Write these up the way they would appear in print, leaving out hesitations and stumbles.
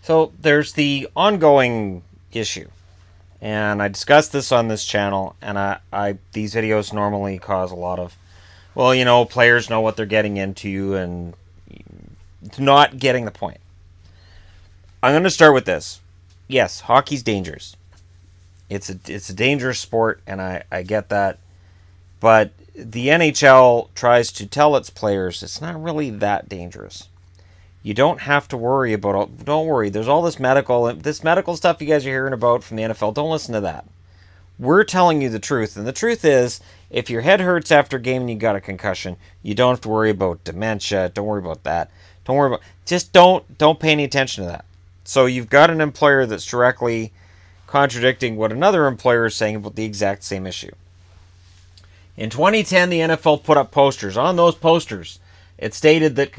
So there's the ongoing issue, and I discussed this on this channel, and I these videos normally cause a lot of, well, you know, players know what they're getting into and not getting the point. I'm going to start with this. Yes, hockey's dangerous. It's a dangerous sport, and I get that. But the NHL tries to tell its players it's not really that dangerous. You don't have to worry about. Don't worry. There's all this medical stuff you guys are hearing about from the NFL. Don't listen to that. We're telling you the truth, and the truth is, if your head hurts after a game and you got a concussion, you don't have to worry about dementia. Don't worry about that. Don't worry about. Just don't pay any attention to that. So you've got an employer that's directly contradicting what another employer is saying about the exact same issue. In 2010, the NFL put up posters. On those posters, it stated that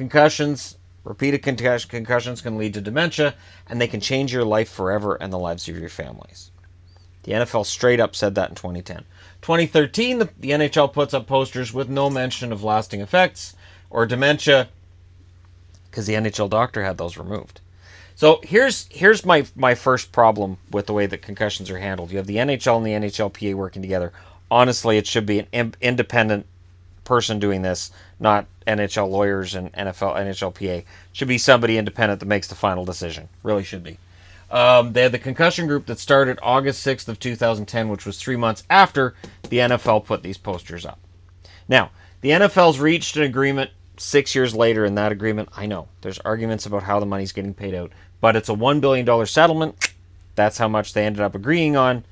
repeated concussions can lead to dementia, and they can change your life forever and the lives of your families. The NFL straight up said that in 2010. 2013, the NHL puts up posters with no mention of lasting effects or dementia, because the NHL doctor had those removed. So here's my first problem with the way that concussions are handled. You have the NHL and the NHLPA working together. Honestly, it should be an independent person doing this, not NHL lawyers and NHLPA. It should be somebody independent that makes the final decision. Really should be. They had the concussion group that started August 6th of 2010, which was 3 months after the NFL put these posters up. Now, the NFL's reached an agreement 6 years later. In that agreement, I know there's arguments about how the money's getting paid out, but it's a $1 billion settlement. That's how much they ended up agreeing on,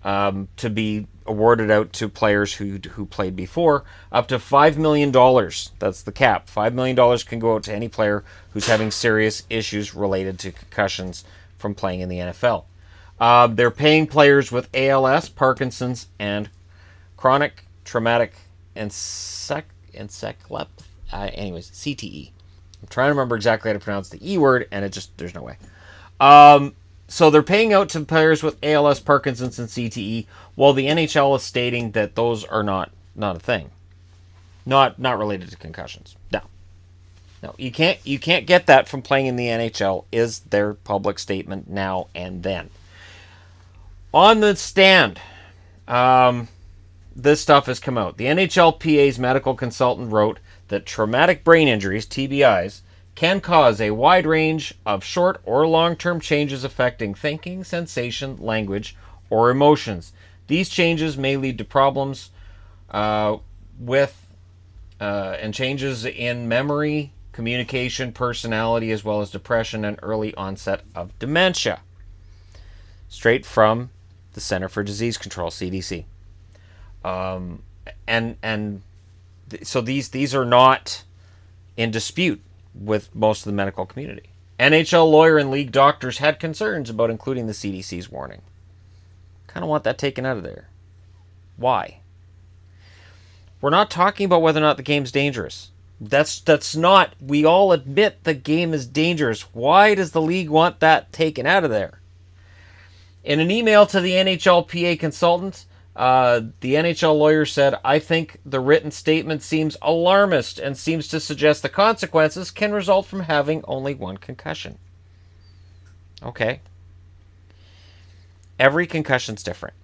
to be awarded out to players who played before, up to $5 million. That's the cap. $5 million can go out to any player who's having serious issues related to concussions from playing in the NFL. They're paying players with ALS, Parkinson's, and chronic traumatic encephalopathy. Anyways, CTE. I'm trying to remember exactly how to pronounce the E word, and there's no way. So they're paying out to players with ALS, Parkinson's, and CTE, while the NHL is stating that those are not a thing. Not related to concussions. No, you can't get that from playing in the NHL, is their public statement now and then. On the stand, this stuff has come out. The NHLPA's medical consultant wrote that traumatic brain injuries, TBIs, can cause a wide range of short or long-term changes affecting thinking, sensation, language, or emotions. These changes may lead to problems and changes in memory, communication, personality, as well as depression and early onset of dementia. Straight from the Center for Disease Control, CDC. So these are not in dispute with most of the medical community. NHL lawyer and league doctors had concerns about including the CDC's warning. Kind of want that taken out of there. Why? We're not talking about whether or not the game's dangerous. That's not. We all admit the game is dangerous. Why does the league want that taken out of there? In an email to the NHLPA consultant, the NHL lawyer said, "I think the written statement seems alarmist and seems to suggest the consequences can result from having only one concussion." Okay. Every concussion's different.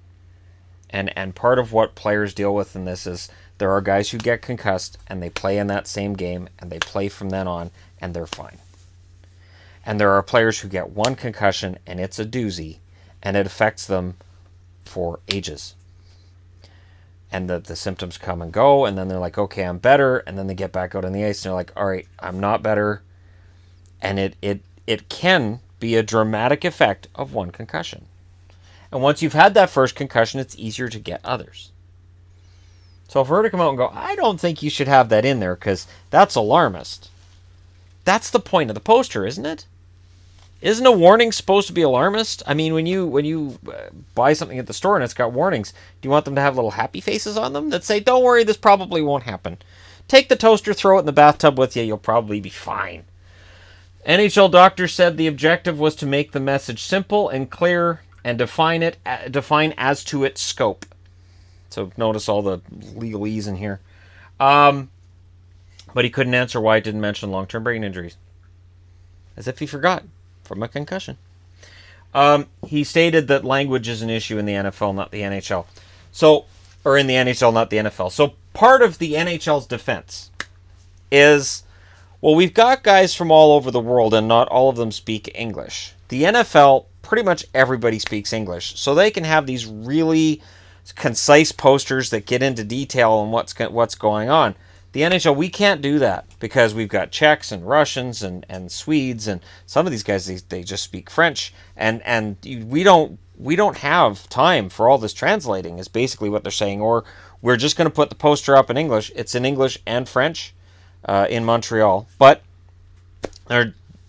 And part of what players deal with in this is there are guys who get concussed and they play in that same game and they play from then on and they're fine. And there are players who get one concussion and it's a doozy and it affects them for ages. And the symptoms come and go, and then they're like, okay, I'm better, and then they get back out on the ice and they're like, all right, I'm not better. And it can be a dramatic effect of one concussion. And once you've had that first concussion, it's easier to get others. So if we were to come out and go, I don't think you should have that in there because that's alarmist. That's the point of the poster, isn't it? Isn't a warning supposed to be alarmist? I mean, when you buy something at the store and it's got warnings, do you want them to have little happy faces on them that say, don't worry, this probably won't happen. Take the toaster, throw it in the bathtub with you, you'll probably be fine. NHL doctor said the objective was to make the message simple and clear and define as to its scope. So notice all the legalese in here. But he couldn't answer why it didn't mention long-term brain injuries. As if he forgot. from a concussion. He stated that language is an issue in the NFL, not the NHL. So, or in the NHL, not the NFL. So part of the NHL's defense is, well, we've got guys from all over the world and not all of them speak English. The NFL, pretty much everybody speaks English. So they can have these really concise posters that get into detail on what's going on. The NHL, we can't do that because we've got Czechs and Russians and Swedes, and some of these guys, they just speak French, and we don't have time for all this translating, is basically what they're saying. Or we're just going to put the poster up in English. It's in English and French in Montreal, but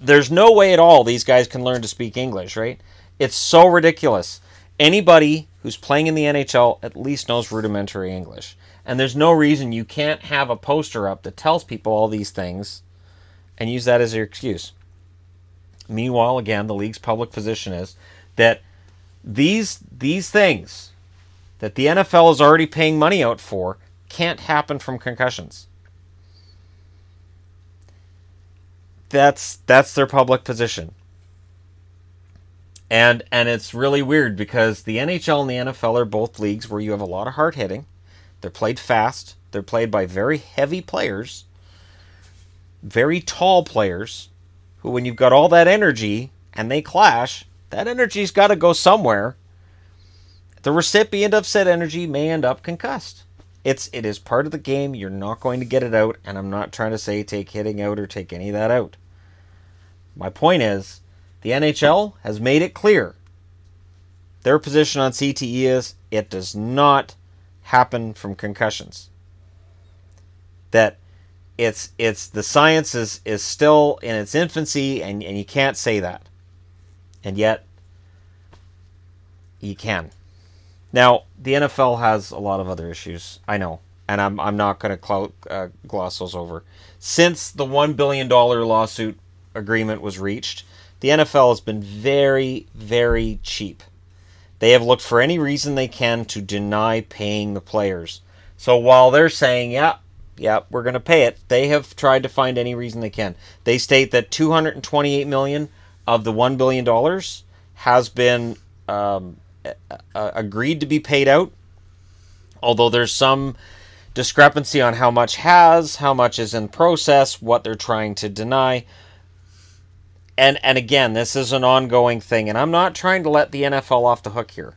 there's no way at all these guys can learn to speak English, right? It's so ridiculous. Anybody who's playing in the NHL at least knows rudimentary English. And there's no reason you can't have a poster up that tells people all these things and use that as your excuse. Meanwhile, again, the league's public position is that these things that the NFL is already paying money out for can't happen from concussions. That's their public position. And it's really weird because the NHL and the NFL are both leagues where you have a lot of hard hitting. They're played fast. They're played by very heavy players, very tall players, who, when you've got all that energy and they clash, that energy's got to go somewhere. The recipient of said energy may end up concussed. It is part of the game. You're not going to get it out, and I'm not trying to say take hitting out or take any of that out. My point is, the NHL has made it clear. Their position on CTE is it does not happen from concussions. That it's the science is still in its infancy, and you can't say that. And yet you can. Now, the NFL has a lot of other issues, I know, and I'm not going to gloss those over. Since the $1 billion lawsuit agreement was reached, the NFL has been very, very cheap. They have looked for any reason they can to deny paying the players. So while they're saying, yeah, we're going to pay it, they have tried to find any reason they can. They state that $228 million of the $1 billion has been agreed to be paid out, although there's some discrepancy on how much is in process, what they're trying to deny. And again, this is an ongoing thing, and I'm not trying to let the NFL off the hook here.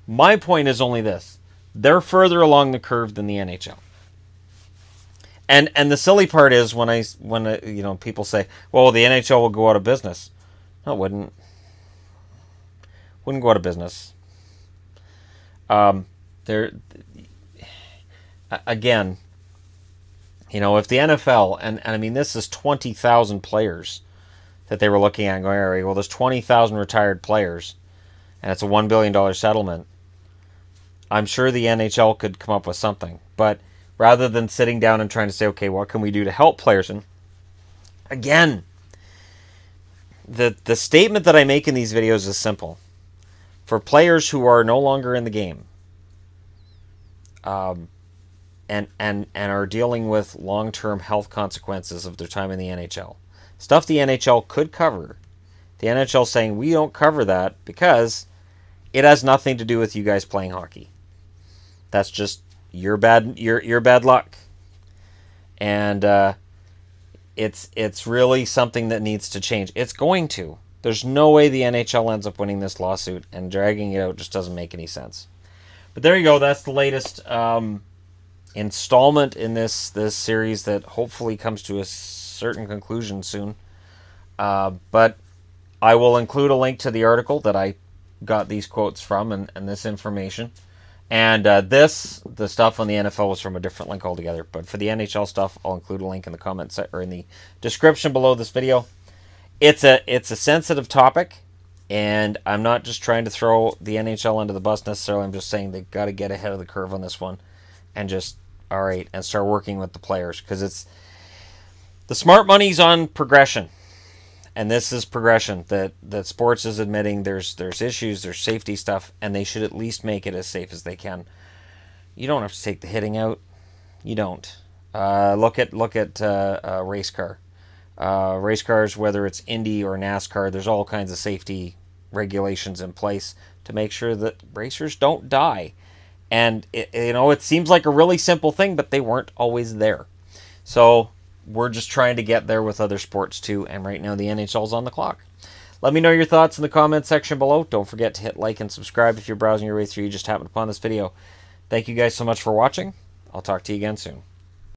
My point is only this. They're further along the curve than the NHL. And the silly part is when people say, well, the NHL will go out of business. No, it wouldn't. Wouldn't go out of business. Again, if the NFL, and I mean, this is 20,000 players that they were looking at and going, all right, well, there's 20,000 retired players, and it's a $1 billion settlement. I'm sure the NHL could come up with something. But rather than sitting down and trying to say, okay, what can we do to help players? And again, the statement that I make in these videos is simple. For players who are no longer in the game, and are dealing with long-term health consequences of their time in the NHL, stuff the NHL could cover, the NHL saying we don't cover that because it has nothing to do with you guys playing hockey. That's just your bad luck, and it's really something that needs to change. It's going to. There's no way the NHL ends up winning this lawsuit, and dragging it out just doesn't make any sense. But there you go. That's the latest installment in this series that hopefully comes to a certain conclusion soon. But I will include a link to the article that I got these quotes from and this information. And the stuff on the NFL was from a different link altogether. But for the NHL stuff, I'll include a link in the comments or in the description below this video. It's a sensitive topic, and I'm not just trying to throw the NHL under the bus necessarily. I'm just saying they've got to get ahead of the curve on this one, and just and start working with the players, because it's the smart money's on progression, and this is progression that sports is admitting. There's issues, there's safety stuff, and they should at least make it as safe as they can. You don't have to take the hitting out. You don't. Look at a race car. race cars, whether it's Indy or NASCAR, there's all kinds of safety regulations in place to make sure that racers don't die. And, it seems like a really simple thing, but they weren't always there. So we're just trying to get there with other sports too, and right now the NHL's on the clock. Let me know your thoughts in the comment section below. Don't forget to hit like and subscribe if you're browsing your way through. You just happened upon this video. Thank you guys so much for watching. I'll talk to you again soon.